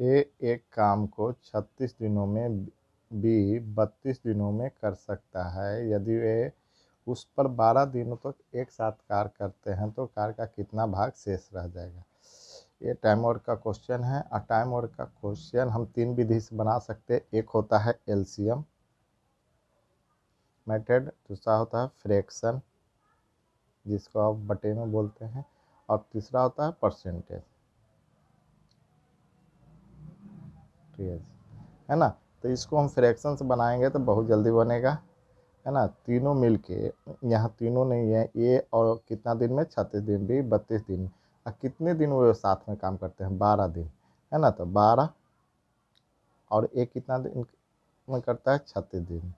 ए एक काम को 36 दिनों में, बी 32 दिनों में कर सकता है। यदि वे उस पर 12 दिनों तक एक साथ कार्य करते हैं तो कार्य का कितना भाग शेष रह जाएगा। ये टाइम वर्क का क्वेश्चन है। और टाइम वर्क का क्वेश्चन हम 3 विधि से बना सकते हैं। एक होता है एलसीएम मेथड, दूसरा होता है फ्रैक्शन जिसको आप बटे में बोलते हैं, और तीसरा होता है परसेंटेज, ठीक है ना। तो इसको हम फ्रैक्शन से बनाएंगे तो बहुत जल्दी बनेगा, है ना। तीनों मिलके, यहाँ तीनों नहीं है, ए और कितना दिन में 36 दिन, भी 32 दिन, और कितने दिन वो साथ में काम करते हैं 12 दिन, है ना। तो 12 और एक कितना दिन में करता है 36 दिन,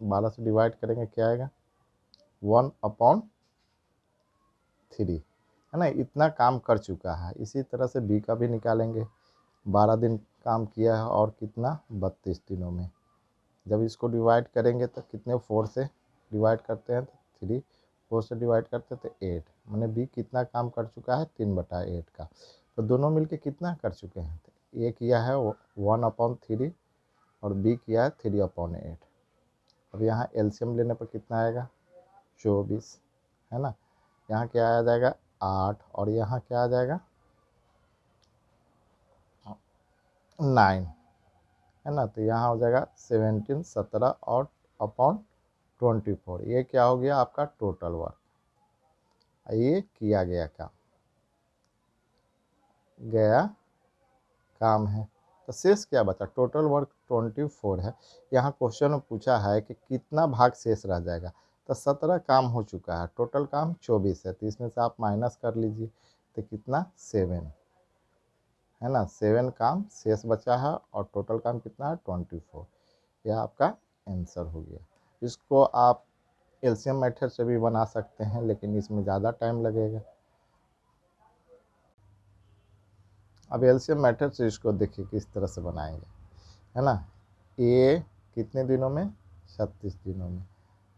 12 से डिवाइड करेंगे क्या आएगा 1/3, है ना। इतना काम कर चुका है। इसी तरह से बी का भी निकालेंगे, 12 दिन काम किया है और कितना 32 दिनों में। जब इसको डिवाइड करेंगे तो कितने 4 से डिवाइड करते हैं तो 3, 4 से डिवाइड करते हैं तो 8, मैंने बी कितना काम कर चुका है 3/8 का। तो दोनों मिलके कितना कर चुके हैं, तो ए किया है 1/3 और बी किया है 3/8। अब यहाँ एलसीएम लेने पर कितना आएगा 24, है ना। यहाँ क्या आ जाएगा 8 और यहाँ क्या आ जाएगा 9, है ना। तो यहाँ हो जाएगा 17, 17 और अपॉन 24। ये क्या हो गया आपका टोटल वर्क, ये किया गया काम है। तो शेष क्या बचा, टोटल वर्क 24 है। यहाँ क्वेश्चन में पूछा है कि कितना भाग शेष रह जाएगा। तो 17 काम हो चुका है, टोटल काम 24 है, तो इसमें से आप माइनस कर लीजिए तो कितना 7, है ना। 7 काम शेष बचा है और टोटल काम कितना है 24। यह आपका आंसर हो गया। इसको आप एलसीएम मेथड से भी बना सकते हैं, लेकिन इसमें ज़्यादा टाइम लगेगा। अब एलसीएम मेथड से इसको देखिए किस तरह से बनाएंगे, है ना। ए कितने दिनों में 36 दिनों में,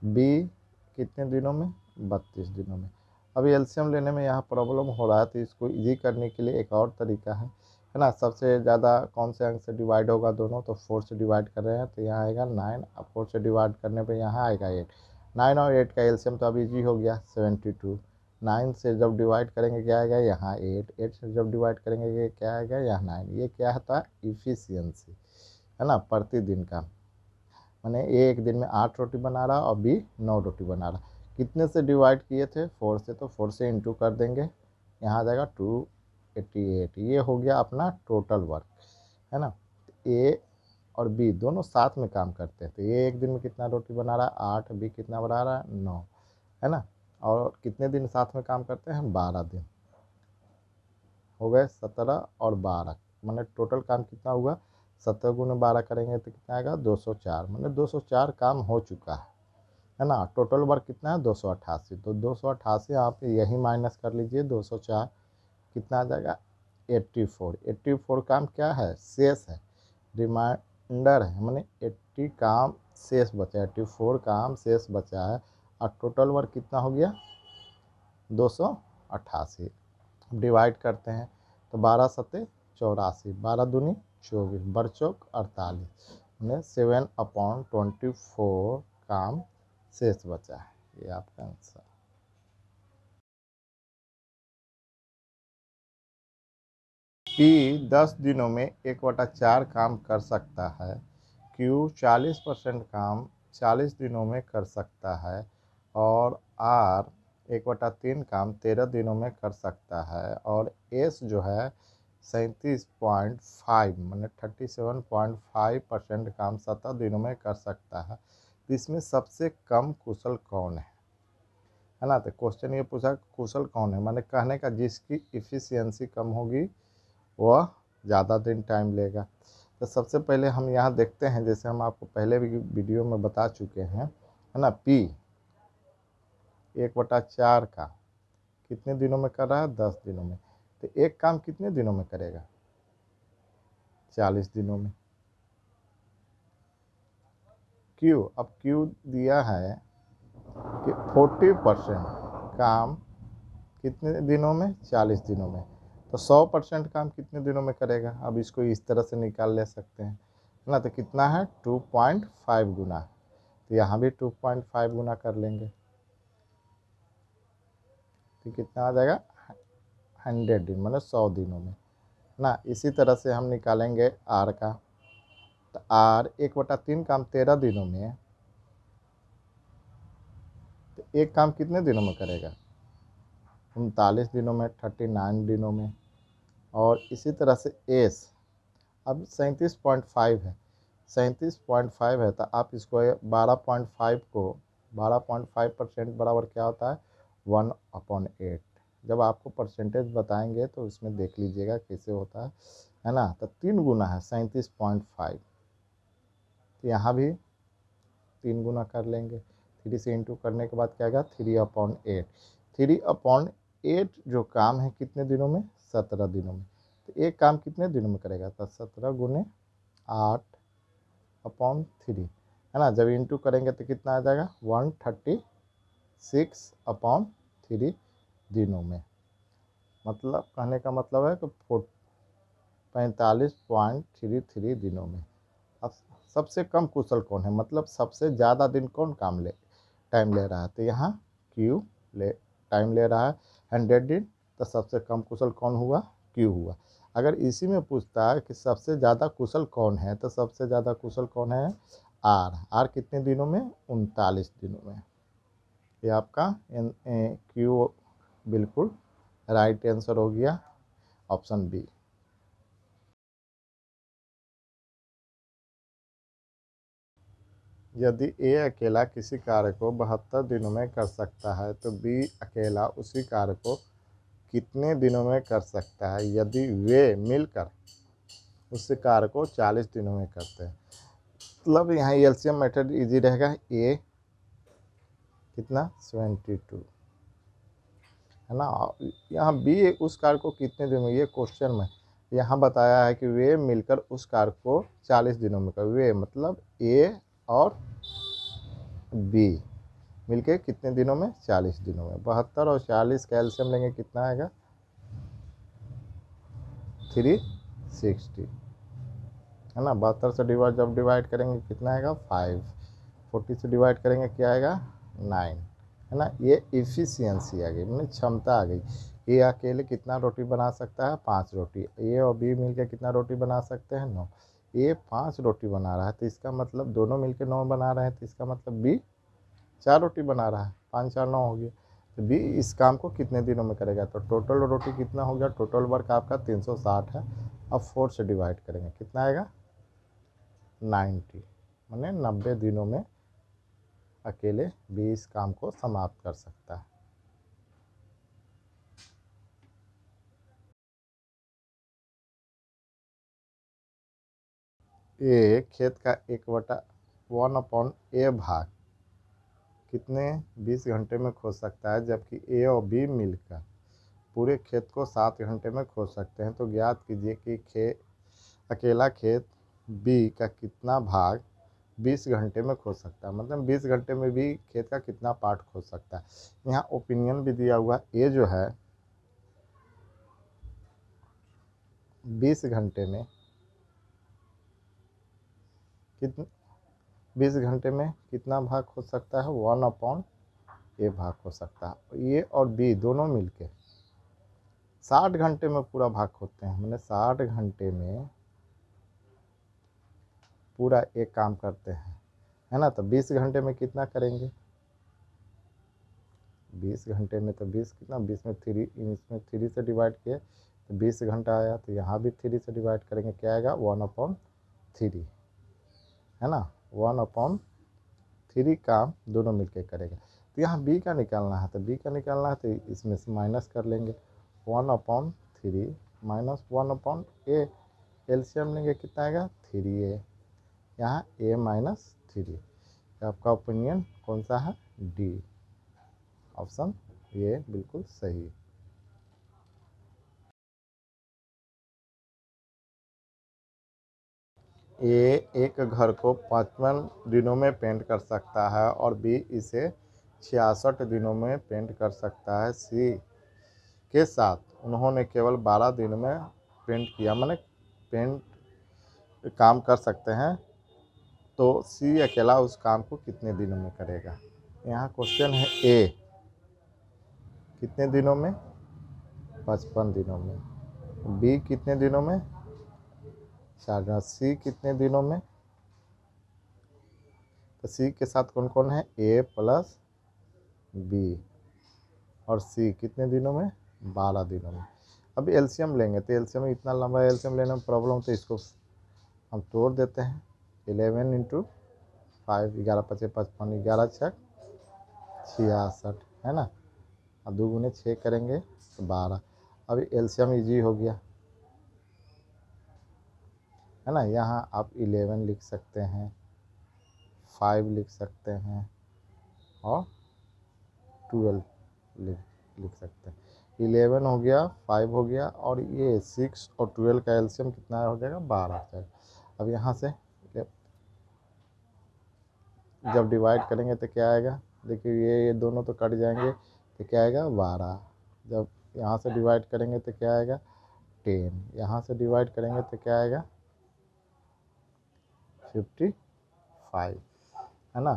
बी कितने दिनों में 32 दिनों में। अभी एलसीएम लेने में यहाँ प्रॉब्लम हो रहा है, तो इसको इजी करने के लिए एक और तरीका है ना। सबसे ज़्यादा कौन से अंक से डिवाइड होगा दोनों, तो 4 से डिवाइड कर रहे हैं तो यहाँ आएगा 9, अब 4 से डिवाइड करने पे यहाँ आएगा 8। 9 और 8 का एलसीएम तो अब इजी हो गया 72। 9 से जब डिवाइड करेंगे क्या आएगा यहाँ 8, 8 से जब डिवाइड करेंगे क्या आएगा यहाँ 9। ये क्या था इफ़िशियंसी, है ना, प्रतिदिन का। मैंने ए एक दिन में 8 रोटी बना रहा और बी 9 रोटी बना रहा। कितने से डिवाइड किए थे 4 से, तो 4 से इंटू कर देंगे, यहाँ आ जाएगा 288। ये हो गया अपना टोटल वर्क, है ना। ए और बी दोनों साथ में काम करते हैं, तो ये एक दिन में कितना रोटी बना रहा है 8, बी कितना बना रहा है 9, है ना। और कितने दिन साथ में काम करते हैं 12 दिन, हो गए 17 और 12, मैंने टोटल काम कितना हुआ 17 गुने 12 करेंगे तो कितना आएगा 204, मैंने 204 काम हो चुका है ना। टोटल वर्क कितना है 288, तो 288 आप यही माइनस कर लीजिए 204, कितना आ जाएगा 84। 84 काम क्या है शेष है, रिमाइंडर है, मैंने 80 काम शेष बचा, 84 काम शेष बचा है। और टोटल वर्क कितना हो गया 288। डिवाइड करते हैं तो 12 सत्ते 84, 12 दूनी 24, बरचौक 48, में 7/24 काम शेष बचा है। ये आपका आंसर। पी 10 दिनों में 1/4 काम कर सकता है। क्यू 40% काम 40 दिनों में कर सकता है। और आर 1/3 काम 13 दिनों में कर सकता है। और एस जो है 37.5 मैंने 37.5% काम 17 दिनों में कर सकता है। तो इसमें सबसे कम कुशल कौन है ना। तो क्वेश्चन ये पूछा कुशल कौन है, मैंने कहने का जिसकी इफ़िशियंसी कम होगी वह ज़्यादा दिन टाइम लेगा। तो सबसे पहले हम यहाँ देखते हैं, जैसे हम आपको पहले भी वीडियो में बता चुके हैं, है ना। पी 1/4 का कितने दिनों में कर रहा है 10 दिनों में, तो एक काम कितने दिनों में करेगा 40 दिनों में। क्यू, अब क्यू दिया है कि 40% काम कितने दिनों में 40 दिनों में, तो 100% काम कितने दिनों में करेगा। अब इसको इस तरह से निकाल ले सकते हैं, है ना। तो कितना है 2.5 गुना, तो यहाँ भी 2.5 गुना कर लेंगे, तो कितना आ जाएगा 100 दिन, मतलब 100 दिनों में ना। इसी तरह से हम निकालेंगे आर का, तो आर 1/3 काम 13 दिनों में है, तो एक काम कितने दिनों में करेगा 39 दिनों में, 39 दिनों में। और इसी तरह से एस, अब 37.5 है, 37.5 है, तो आप इसको 12.5 को 12.5% बराबर क्या होता है 1/8। जब आपको परसेंटेज बताएंगे तो उसमें देख लीजिएगा कैसे होता है ना। तो 3 गुना है 37.5, तो यहाँ भी 3 गुना कर लेंगे, 3 से इंटू करने के बाद क्या आएगा 3/8। 3/8 जो काम है कितने दिनों में 17 दिनों में। तो एक काम कितने दिनों में करेगा, तो 17 गुने 8/3, है ना। जब इंटू करेंगे तो कितना आ जाएगा 136/3 दिनों में। मतलब कहने का मतलब है कि 45.33 दिनों में। अब सबसे कम कुशल कौन है, मतलब सबसे ज़्यादा दिन कौन टाइम ले रहा है, तो यहाँ क्यू टाइम ले रहा है 100 दिन, तो सबसे कम कुशल कौन हुआ क्यू हुआ। अगर इसी में पूछता है कि सबसे ज़्यादा कुशल कौन है, तो सबसे ज़्यादा कुशल कौन है आर कितने दिनों में 39 दिनों में। ये आपका क्यू बिल्कुल राइट आंसर हो गया, ऑप्शन बी। यदि ए अकेला किसी कार्य को 72 दिनों में कर सकता है, तो बी अकेला उसी कार्य को कितने दिनों में कर सकता है यदि वे मिलकर उस कार्य को 40 दिनों में करते हैं। मतलब यहाँ एलसीएम मेथड इजी रहेगा। ए कितना 72, है ना। यहाँ बी उस कार्य को कितने दिनों में, ये क्वेश्चन में यहाँ बताया है कि वे मिलकर उस कार्य को 40 दिनों में कर, वे मतलब ए और बी मिलके कितने दिनों में 40 दिनों में। 72 और 40 का एलसीएम लेंगे कितना आएगा 360, है ना। 72 से जब डिवाइड करेंगे कितना आएगा 5, 40 से डिवाइड करेंगे क्या आएगा 9, है ना। ये इफ़िशियंसी आ गई, मतलब क्षमता आ गई। ये अकेले कितना रोटी बना सकता है 5 रोटी, ए और बी मिलकर कितना रोटी बना सकते हैं 9। ये 5 रोटी बना रहा है, तो इसका मतलब दोनों मिलकर 9 बना रहे हैं, तो इसका मतलब बी 4 रोटी बना रहा है, 5 4 9 हो गया। तो बी इस काम को कितने दिनों में करेगा, तो टोटल रोटी कितना हो गया, टोटल वर्क आपका 360 है। अब 4 से डिवाइड करेंगे कितना आएगा 90, माने 90 दिनों में अकेले भी इस काम को समाप्त कर सकता है। ये खेत का 1/1 भाग कितने 20 घंटे में खोद सकता है, जबकि ए और बी मिलकर पूरे खेत को 7 घंटे में खोद सकते हैं। तो ज्ञात कीजिए कि अकेला खेत बी का कितना भाग 20 घंटे में खोद सकता है, मतलब 20 घंटे में भी खेत का कितना पार्ट खोद सकता है। यहाँ ओपिनियन भी दिया हुआ है, ए जो है 20 घंटे में कितने 20 घंटे में कितना भाग खोद सकता है 1/A भाग खोद सकता है। ए और बी दोनों मिलके 60 घंटे में पूरा भाग खोदते हैं, मैंने 60 घंटे में पूरा एक काम करते हैं, है ना। तो 20 घंटे में कितना करेंगे 20 घंटे में, तो 20 कितना 20 में 3, इसमें 3 से डिवाइड किए तो 20 घंटा आया, तो यहाँ भी 3 से डिवाइड करेंगे क्या आएगा 1/3, है ना। 1/3 काम दोनों मिलके करेगा। तो यहाँ बी का निकालना है, तो बी का निकालना है तो इसमें से माइनस कर लेंगे 1/3 माइनस 1/A, एलसीएम लेंगे कितना आएगा 3A, यहाँ A-3। आपका ओपिनियन कौन सा है डी, ऑप्शन ये बिल्कुल सही। ए एक घर को 55 दिनों में पेंट कर सकता है और बी इसे 66 दिनों में पेंट कर सकता है। सी के साथ उन्होंने केवल 12 दिनों में प्रिंट किया, माने प्रिंट काम कर सकते हैं, तो सी अकेला उस काम को कितने दिनों में करेगा। यहाँ क्वेश्चन है ए कितने दिनों में, 55 दिनों में, बी कितने दिनों में, 4 दिनों, सी कितने दिनों में। तो सी के साथ कौन कौन है, ए प्लस बी, और सी कितने दिनों में, 12 दिनों में। अब एलसीएम लेंगे तो एलसीएम इतना लंबा एलसीएम लेने में प्रॉब्लम, तो इसको हम तोड़ देते हैं। 11 इंटू 5, 11 पचे 55, 11 छक 66, है ना। अब 2 गुने 6 करेंगे तो 12। अब एलसीएम इजी हो गया, है ना। यहाँ आप 11 लिख सकते हैं, 5 लिख सकते हैं, और 12 लिख सकते हैं। 11 हो गया, 5 हो गया, और ये 6 और 12 का एलसीएम कितना हो जाएगा, 12 हो जाएगा। अब यहाँ से जब डिवाइड करेंगे तो क्या आएगा, देखिए ये दोनों तो कट जाएंगे, तो क्या आएगा 12। जब यहाँ से डिवाइड करेंगे तो क्या आएगा 10, यहाँ से डिवाइड करेंगे तो क्या आएगा 55, है ना।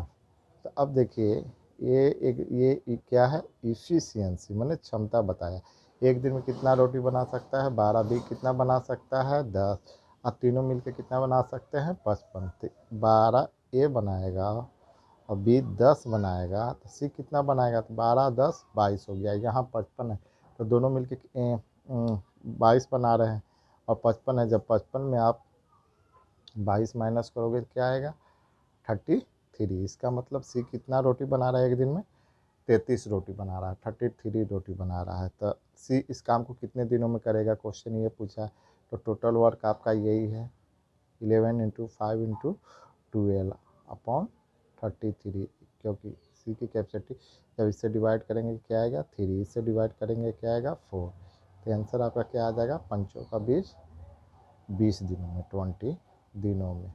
तो अब देखिए ये क्या है, इफिशियंसी माने क्षमता बताया। एक दिन में कितना रोटी बना सकता है, 12, बी कितना बना सकता है 10, और तीनों मिलकर कितना बना सकते हैं 55। 12 ए बनाएगा और बी 10 बनाएगा, तो सी कितना बनाएगा, तो 12 10 22 हो गया। यहाँ 55 है तो दोनों मिलके 22 बना रहे हैं, और 55 है, जब 55 में आप 22 माइनस करोगे तो क्या आएगा 33। इसका मतलब सी कितना रोटी बना रहा है एक दिन में, 33 रोटी बना रहा है, 33 रोटी बना रहा है। तो सी इस काम को कितने दिनों में करेगा, क्वेश्चन ये पूछा है। तो टोटल वर्क आपका यही है, 11 इंटू 5 इंटू 12 अपॉन 33, क्योंकि सी की कैपेसिटी जब इससे डिवाइड करेंगे क्या आएगा 3, इससे डिवाइड करेंगे क्या आएगा 4। तो आंसर आपका क्या आ जाएगा, 5 का 20, 20 दिनों में, 20 दिनों में।